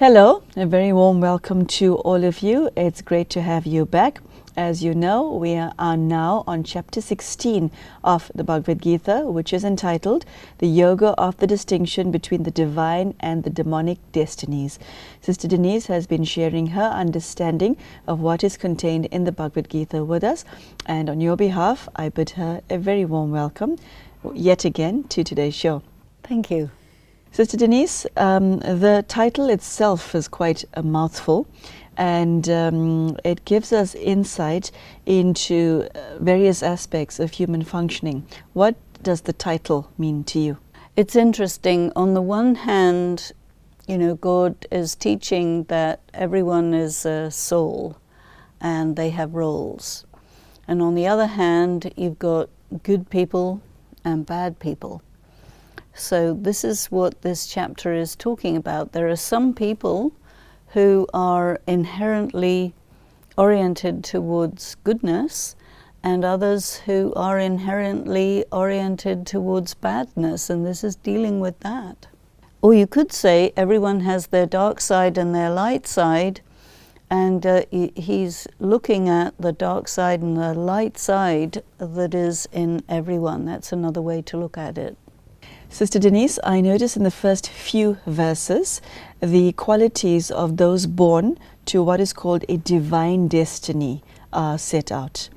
Hello, a very warm welcome to all of you. It's great to have you back. As you know, we are now on chapter 16 of the Bhagavad Gita, which is entitled The Yoga of the Distinction Between the Divine and the Demonic Destinies. Sister Denise has been sharing her understanding of what is contained in the Bhagavad Gita with us, and on your behalf, I bid her a very warm welcome yet again to today's show. Thank you. Sister Denise, the title itself is quite a mouthful, and it gives us insight into various aspects of human functioning. What does the title mean to you? It's interesting. On the one hand, God is teaching that everyone is a soul and they have roles. And on the other hand, you've got good people and bad people. So this is what this chapter is talking about. There are some people who are inherently oriented towards goodness and others who are inherently oriented towards badness, and this is dealing with that. Or you could say everyone has their dark side and their light side, and he's looking at the dark side and the light side that is in everyone. That's another way to look at it. Sister Denise, I notice in the first few verses the qualities of those born to what is called a divine destiny are set out.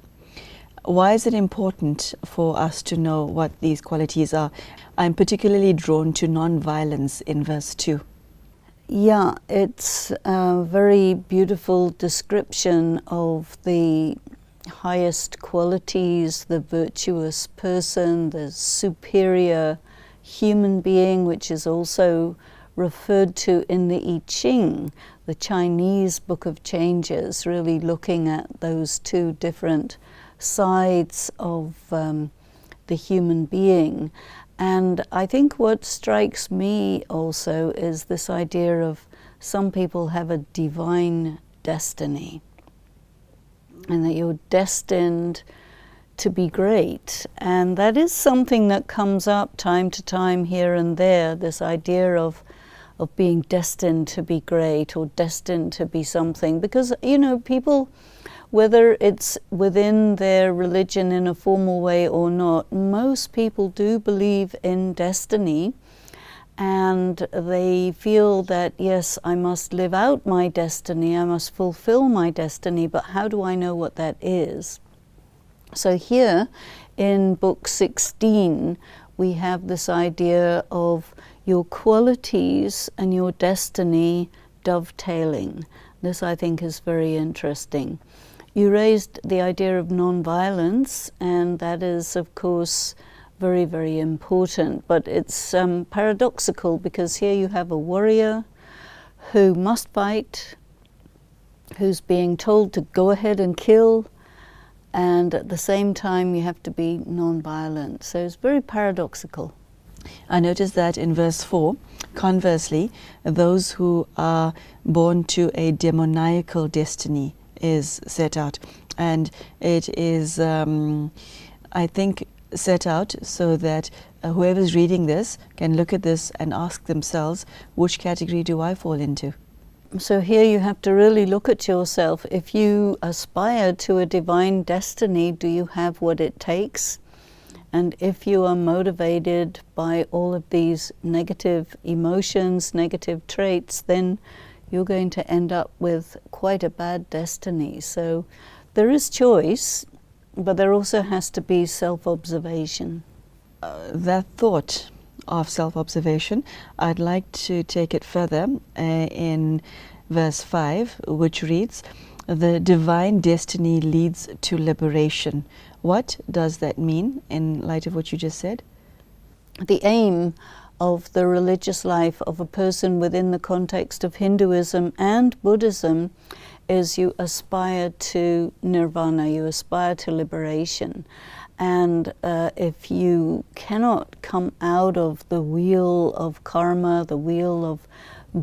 Why is it important for us to know what these qualities are? I'm particularly drawn to non-violence in verse 2. Yeah, it's a very beautiful description of the highest qualities, the virtuous person, the superior human being, which is also referred to in the I Ching, the Chinese book of changes, really looking at those two different sides of the human being. And I think what strikes me also is this idea of some people have a divine destiny, and that you're destined to be great. And that is something that comes up time to time here and there, this idea of being destined to be great or destined to be something. Because, people, whether it's within their religion in a formal way or not, most people do believe in destiny, and they feel that, yes, I must live out my destiny, I must fulfill my destiny, but how do I know what that is? So here in book 16, we have this idea of your qualities and your destiny dovetailing. This, I think, is very interesting. You raised the idea of non-violence, and that is, of course, very, very important. But it's paradoxical, because here you have a warrior who must fight, who's being told to go ahead and kill, and at the same time you have to be non-violent. So it's very paradoxical. I noticed that in verse 4, conversely, those who are born to a demoniacal destiny is set out. And it is, I think, set out so that whoever's reading this can look at this and ask themselves, which category do I fall into? So here you have to really look at yourself. If you aspire to a divine destiny, do you have what it takes? And if you are motivated by all of these negative emotions, negative traits, then you're going to end up with quite a bad destiny. So there is choice, but there also has to be self-observation. That thought of self-observation, I'd like to take it further in verse 5, which reads, the divine destiny leads to liberation. What does that mean in light of what you just said? The aim of the religious life of a person within the context of Hinduism and Buddhism is you aspire to nirvana, you aspire to liberation. And if you cannot come out of the wheel of karma, the wheel of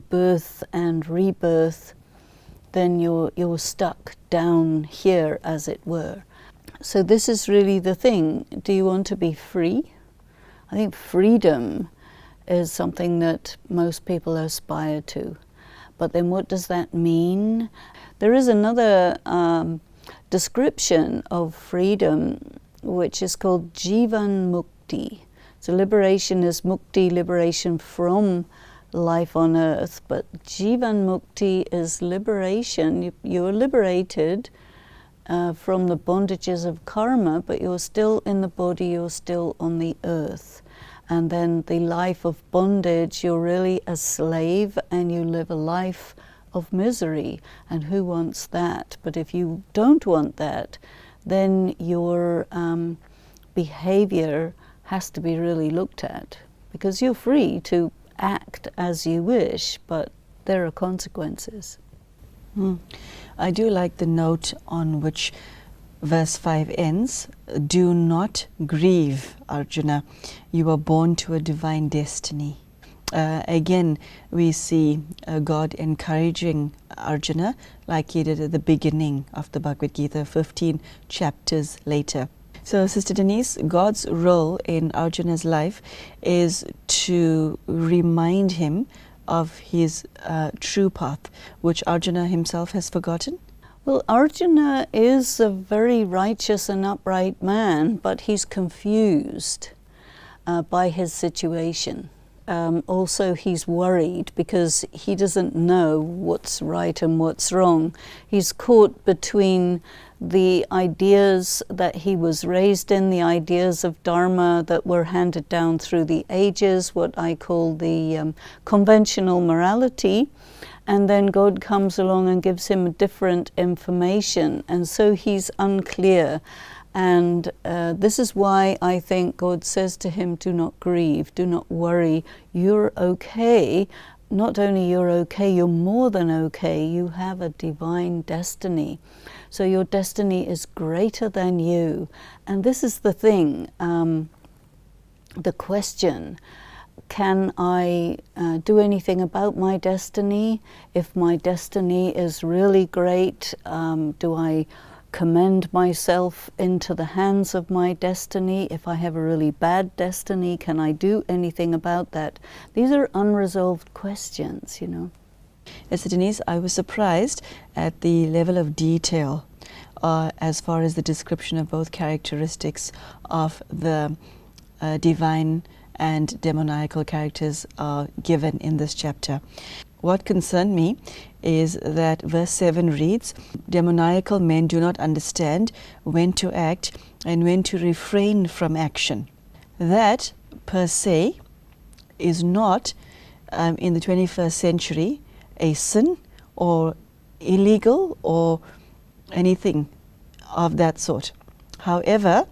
birth and rebirth, then you're stuck down here, as it were. So this is really the thing. Do you want to be free? I think freedom is something that most people aspire to. But then what does that mean? There is another description of freedom which is called Jivan Mukti. So liberation is mukti, liberation from life on earth, but Jivan Mukti is liberation. You're liberated from the bondages of karma, but you're still in the body, you're still on the earth. And then the life of bondage, you're really a slave and you live a life of misery. And who wants that? But if you don't want that, then your behavior has to be really looked at, because you're free to act as you wish, but there are consequences. I do like the note on which verse 5 ends. Do not grieve, Arjuna. You are born to a divine destiny. Again, we see God encouraging Arjuna like he did at the beginning of the Bhagavad Gita, 15 chapters later. So, Sister Denise, God's role in Arjuna's life is to remind him of his true path, which Arjuna himself has forgotten? Well, Arjuna is a very righteous and upright man, but he's confused by his situation. Also, he's worried because he doesn't know what's right and what's wrong. He's caught between the ideas that he was raised in, the ideas of Dharma that were handed down through the ages, what I call the conventional morality, and then God comes along and gives him different information, and so he's unclear. And this is why I think God says to him, do not grieve, do not worry, you're okay. Not only you're okay, you're more than okay. You have a divine destiny. So your destiny is greater than you. And this is the thing, the question, can I do anything about my destiny? If my destiny is really great, do I commend myself into the hands of my destiny? If I have a really bad destiny, can I do anything about that? These are unresolved questions, you know. Yes, Denise, I was surprised at the level of detail as far as the description of both characteristics of the divine and demoniacal characters are given in this chapter. What concerned me is that verse 7 reads, demoniacal men do not understand when to act and when to refrain from action. That, per se, is not, in the 21st century, a sin or illegal or anything of that sort. However,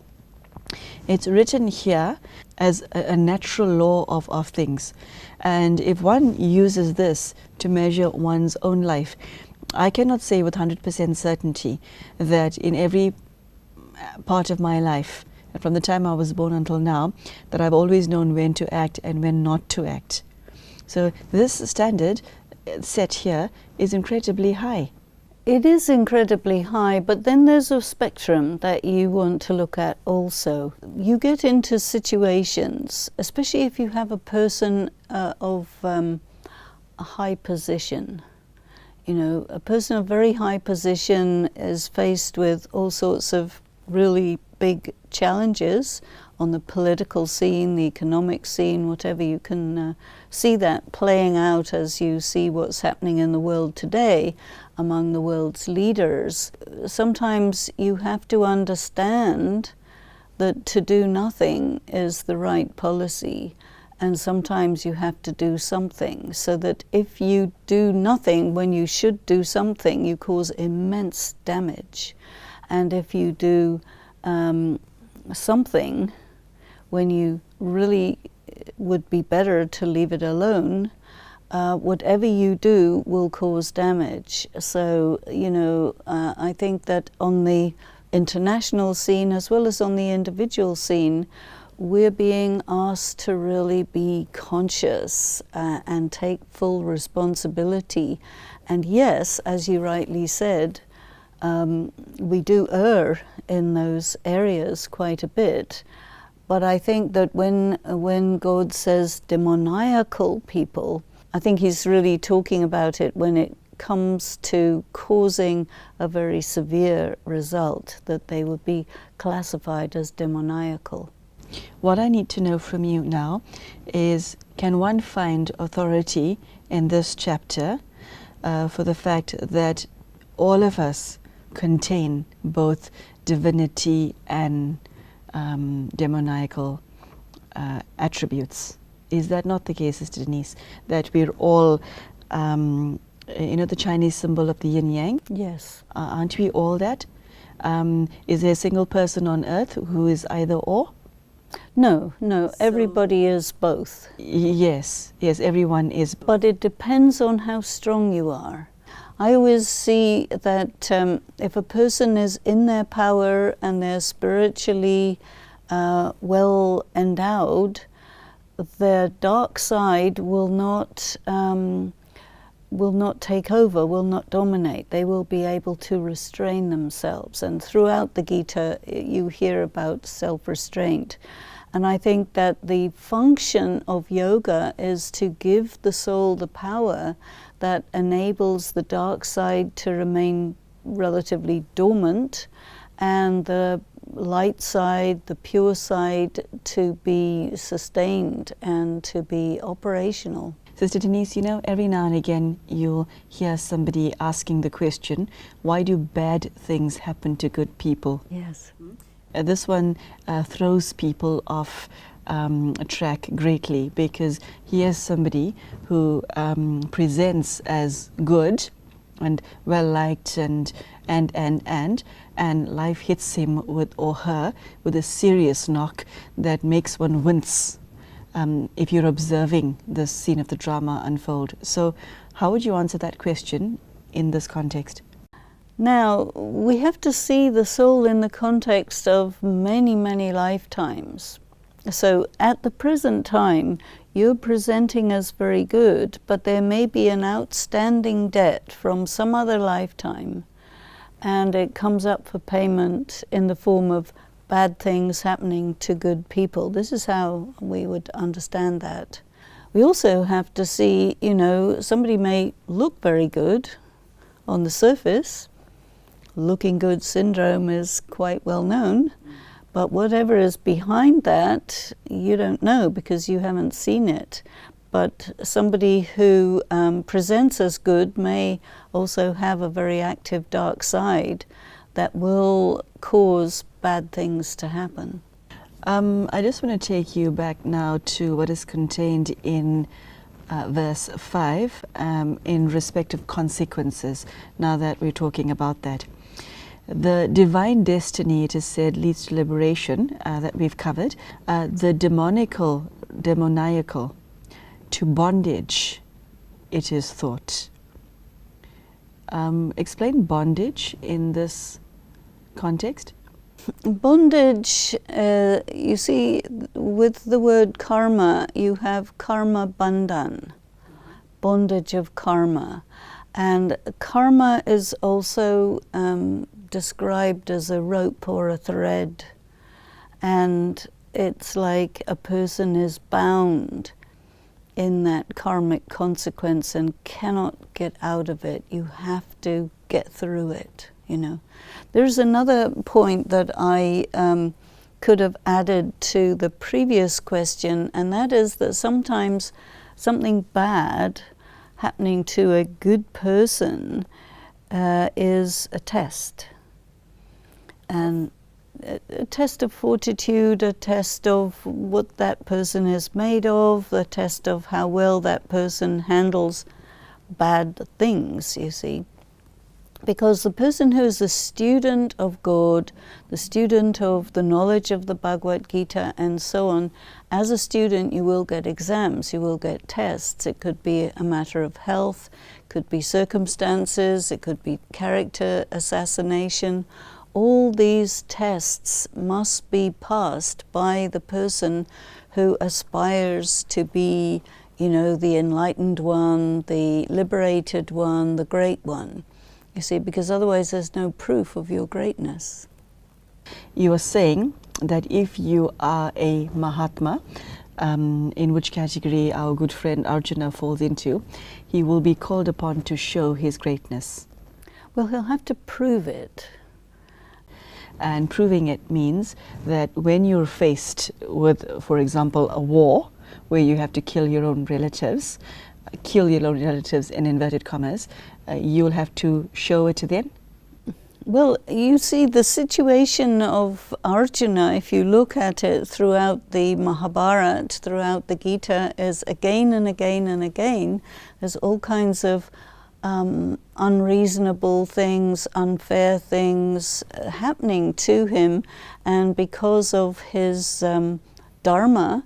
it's written here as a natural law of things. And if one uses this to measure one's own life, I cannot say with 100% certainty that in every part of my life, from the time I was born until now, that I've always known when to act and when not to act. So this standard set here is incredibly high. It is incredibly high, but then there's a spectrum that you want to look at also. You get into situations, especially if you have a person of a high position. You know, a person of very high position is faced with all sorts of really big challenges on the political scene, the economic scene, whatever. You can see that playing out as you see what's happening in the world today among the world's leaders. Sometimes you have to understand that to do nothing is the right policy, and sometimes you have to do something, so that if you do nothing when you should do something, you cause immense damage. And if you do something when you really would be better to leave it alone, whatever you do will cause damage. So, you know, I think that on the international scene as well as on the individual scene, we're being asked to really be conscious and take full responsibility. And yes, as you rightly said, we do err in those areas quite a bit. But I think that when God says demoniacal people, I think he's really talking about it when it comes to causing a very severe result, that they would be classified as demoniacal. What I need to know from you now is, can one find authority in this chapter for the fact that all of us contain both divinity and demoniacal attributes? Is that not the case, Sister Denise? That we're all, you know, the Chinese symbol of the yin yang? Yes. Aren't we all that? Is there a single person on earth who is either or? No, everybody is both. Yes, everyone is. But it depends on how strong you are. I always see that if a person is in their power and they're spiritually well endowed, their dark side will not take over, will not dominate. They will be able to restrain themselves. And throughout the Gita, you hear about self-restraint. And I think that the function of yoga is to give the soul the power that enables the dark side to remain relatively dormant, and the light side, the pure side, to be sustained and to be operational. Sister Denise, you know, every now and again you'll hear somebody asking the question, why do bad things happen to good people? Yes. This one throws people off track greatly, because here's somebody who presents as good and well liked and life hits him with, or her, with a serious knock that makes one wince if you're observing this scene of the drama unfold. So how would you answer that question in this context? Now, we have to see the soul in the context of many, many lifetimes. So at the present time, you're presenting as very good, but there may be an outstanding debt from some other lifetime, and it comes up for payment in the form of bad things happening to good people. This is how we would understand that. We also have to see, you know, somebody may look very good on the surface. Looking good syndrome is quite well known, but whatever is behind that, you don't know because you haven't seen it. But somebody who presents as good may also have a very active dark side that will cause bad things to happen. I just want to take you back now to what is contained in verse 5 in respect of consequences, now that we're talking about that. The divine destiny, it is said, leads to liberation, that we've covered. The demoniacal, to bondage, it is thought. Explain bondage in this context. Bondage, you see, with the word karma, you have karma bandhan, bondage of karma. And karma is also described as a rope or a thread. And it's like a person is bound in that karmic consequence and cannot get out of it. You have to get through it, you know. There's another point that I could have added to the previous question, and that is that sometimes something bad happening to a good person is a test. And a test of fortitude, a test of what that person is made of, a test of how well that person handles bad things, you see. Because the person who is a student of God, the student of the knowledge of the Bhagavad Gita and so on, as a student you will get exams, you will get tests. It could be a matter of health, it could be circumstances, it could be character assassination. All these tests must be passed by the person who aspires to be, you know, the enlightened one, the liberated one, the great one. You see, because otherwise there's no proof of your greatness. You are saying that if you are a Mahatma, in which category our good friend Arjuna falls into, he will be called upon to show his greatness. Well, he'll have to prove it. And proving it means that when you're faced with, for example, a war where you have to kill your own relatives in inverted commas, you'll have to show it to them. Well, you see, the situation of Arjuna, if you look at it throughout the Mahabharata, throughout the Gita, is again and again and again, there's all kinds of unreasonable things, unfair things happening to him, and because of his dharma,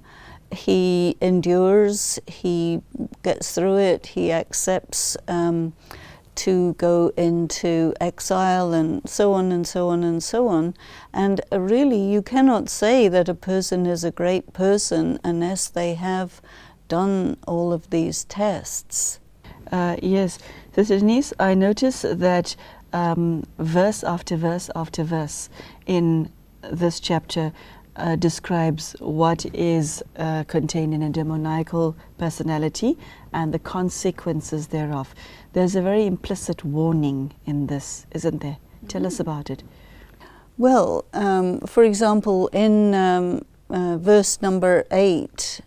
he endures, he gets through it, he accepts to go into exile, and so on and so on and so on. And really, you cannot say that a person is a great person unless they have done all of these tests. Yes, Sister Denise, I notice that verse after verse after verse in this chapter describes what is contained in a demoniacal personality and the consequences thereof. There's a very implicit warning in this, isn't there? Tell us about it. Well, for example, in verse number 8,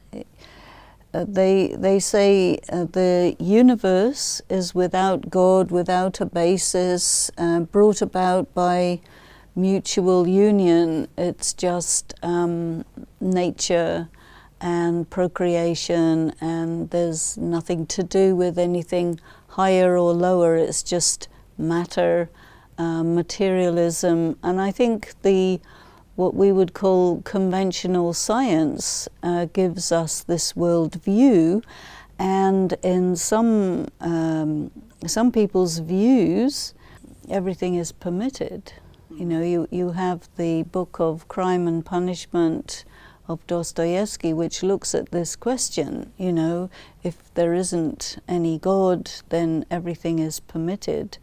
they say the universe is without God, without a basis, brought about by mutual union. It's just nature and procreation, and there's nothing to do with anything higher or lower. It's just matter, materialism. And I think what we would call conventional science gives us this world view, and in some people's views, everything is permitted. You know, you have the book of Crime and Punishment of Dostoevsky, which looks at this question, you know, if there isn't any God, then everything is permitted.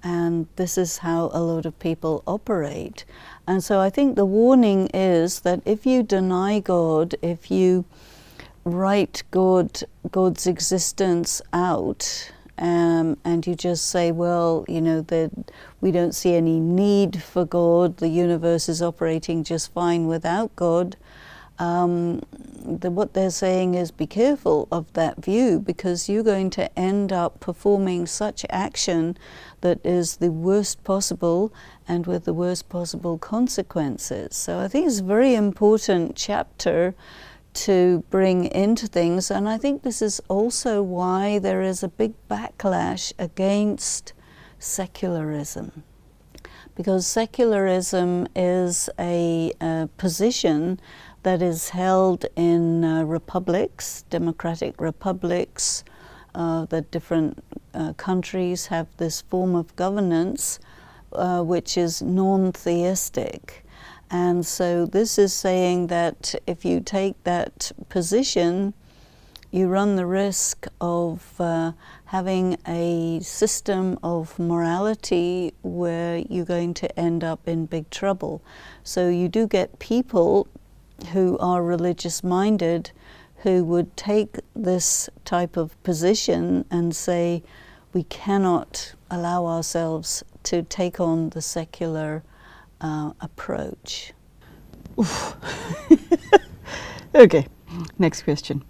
And this is how a lot of people operate. And so I think the warning is that if you deny God, if you write God's existence out, and you just say, well, you know, that we don't see any need for God, the universe is operating just fine without God, what they're saying is be careful of that view, because you're going to end up performing such action that is the worst possible and with the worst possible consequences. So I think it's a very important chapter to bring into things, and I think this is also why there is a big backlash against secularism, because secularism is a position that is held in republics, democratic republics. The different countries have this form of governance which is non-theistic. And so this is saying that if you take that position, you run the risk of having a system of morality where you're going to end up in big trouble. So you do get people who are religious-minded who would take this type of position and say, we cannot allow ourselves to take on the secular approach. Okay, next question.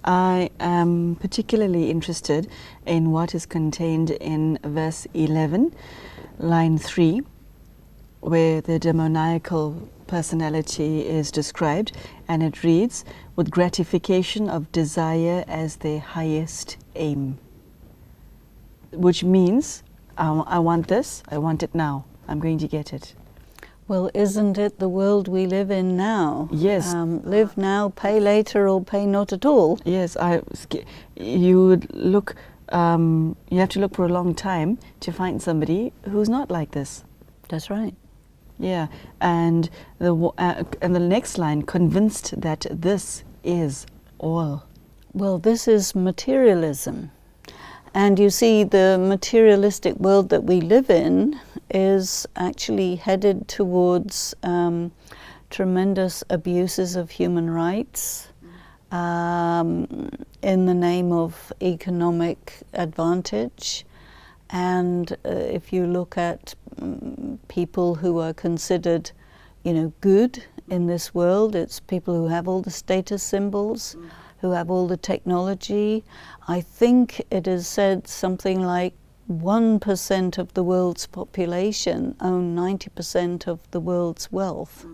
I am particularly interested in what is contained in verse 11, line 3, where the demoniacal personality is described, and it reads, with gratification of desire as their highest aim. Which means, I want this, I want it now, I'm going to get it. Well, isn't it the world we live in now? Yes. Live now, pay later, or pay not at all. Yes, you would look, you have to look for a long time to find somebody who's not like this. That's right. Yeah, and the next line, convinced that this is all. Well, this is materialism. And you see, the materialistic world that we live in is actually headed towards tremendous abuses of human rights, in the name of economic advantage. And if you look at people who are considered, good in this world, it's people who have all the status symbols, who have all the technology. I think it is said something like 1% of the world's population own 90% of the world's wealth.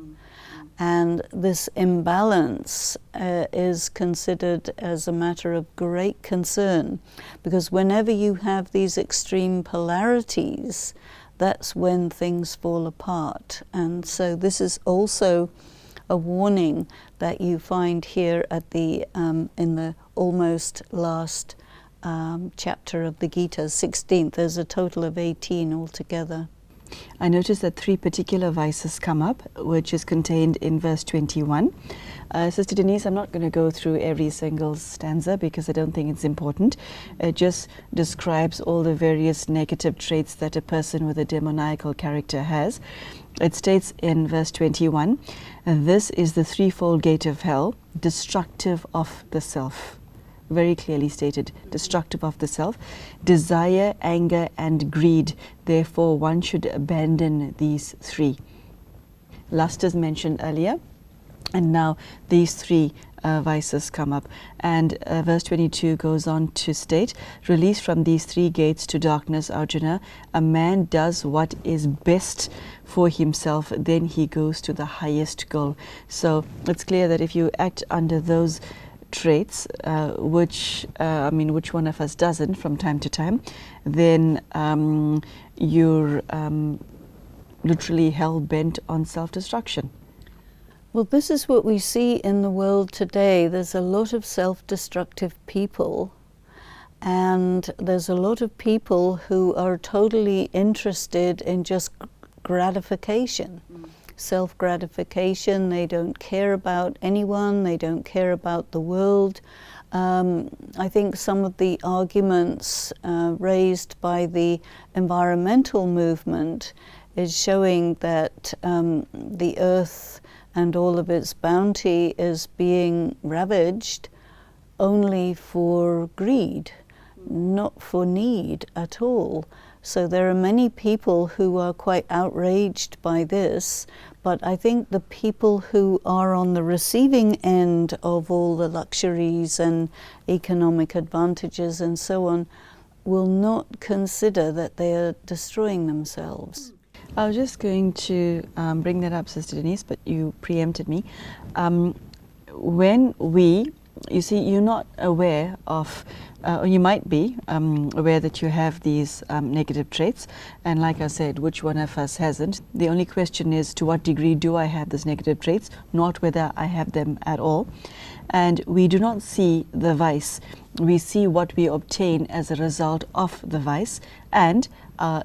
And this imbalance is considered as a matter of great concern, because whenever you have these extreme polarities, that's when things fall apart. And so this is also a warning that you find here at the in the almost last chapter of the Gita, 16th. There's a total of 18 altogether. I noticed that 3 particular vices come up, which is contained in verse 21. Sister Denise, I'm not going to go through every single stanza because I don't think it's important. It just describes all the various negative traits that a person with a demoniacal character has. It states in verse 21, this is the threefold gate of hell, destructive of the self. Very clearly stated, destructive of the self, desire, anger, and greed. Therefore, one should abandon these 3. Lust is mentioned earlier, and now these 3 vices come up. And verse 22 goes on to state, released from these 3 gates to darkness, Arjuna, a man does what is best for himself, then he goes to the highest goal. So it's clear that if you act under those traits, which one of us doesn't from time to time, then you're literally hell-bent on self-destruction. Well, this is what we see in the world today. There's a lot of self-destructive people, and there's a lot of people who are totally interested in just gratification. Self-gratification. They don't care about anyone, they don't care about the world. I think some of the arguments raised by the environmental movement is showing that the earth and all of its bounty is being ravaged only for greed, not for need at all. So there are many people who are quite outraged by this, but I think the people who are on the receiving end of all the luxuries and economic advantages and so on will not consider that they are destroying themselves. I was just going to bring that up, Sister Denise, but you preempted me. When you see, you're not aware of, or you might be aware that you have these negative traits, and like I said, which one of us hasn't? The only question is, to what degree do I have these negative traits, not whether I have them at all. And we do not see the vice, we see what we obtain as a result of the vice, and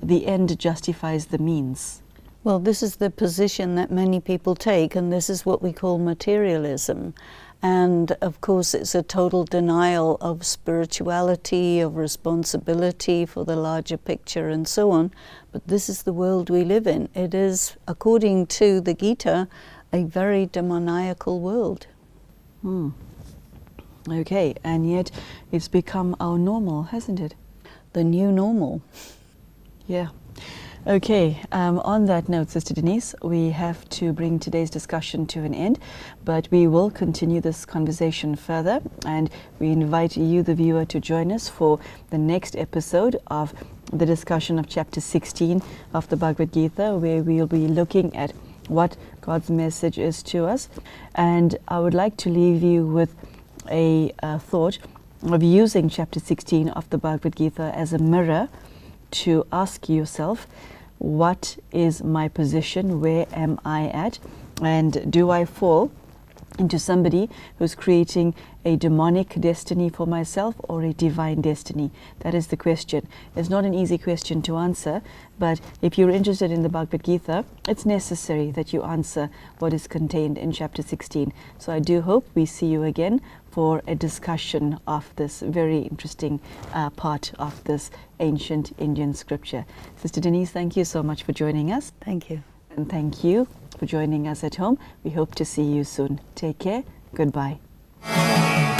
the end justifies the means. Well, this is the position that many people take, and this is what we call materialism. And of course it's a total denial of spirituality, of responsibility for the larger picture and so on. But this is the world we live in. It is, according to the Gita, a very demoniacal world. Okay, and yet it's become our normal, hasn't it? The new normal. Yeah. Okay, on that note, Sister Denise, we have to bring today's discussion to an end, but we will continue this conversation further, and we invite you, the viewer, to join us for the next episode of the discussion of chapter 16 of the Bhagavad Gita, where we'll be looking at what God's message is to us. And I would like to leave you with a thought of using chapter 16 of the Bhagavad Gita as a mirror to ask yourself, what is my position? Where am I at? And do I fall into somebody who's creating a demonic destiny for myself or a divine destiny? That is the question. It's not an easy question to answer, but if you're interested in the Bhagavad Gita, it's necessary that you answer what is contained in chapter 16. So I do hope we see you again for a discussion of this very interesting part of this ancient Indian scripture. Sister Denise, thank you so much for joining us. Thank you. And thank you for joining us at home. We hope to see you soon. Take care. Goodbye. Bye.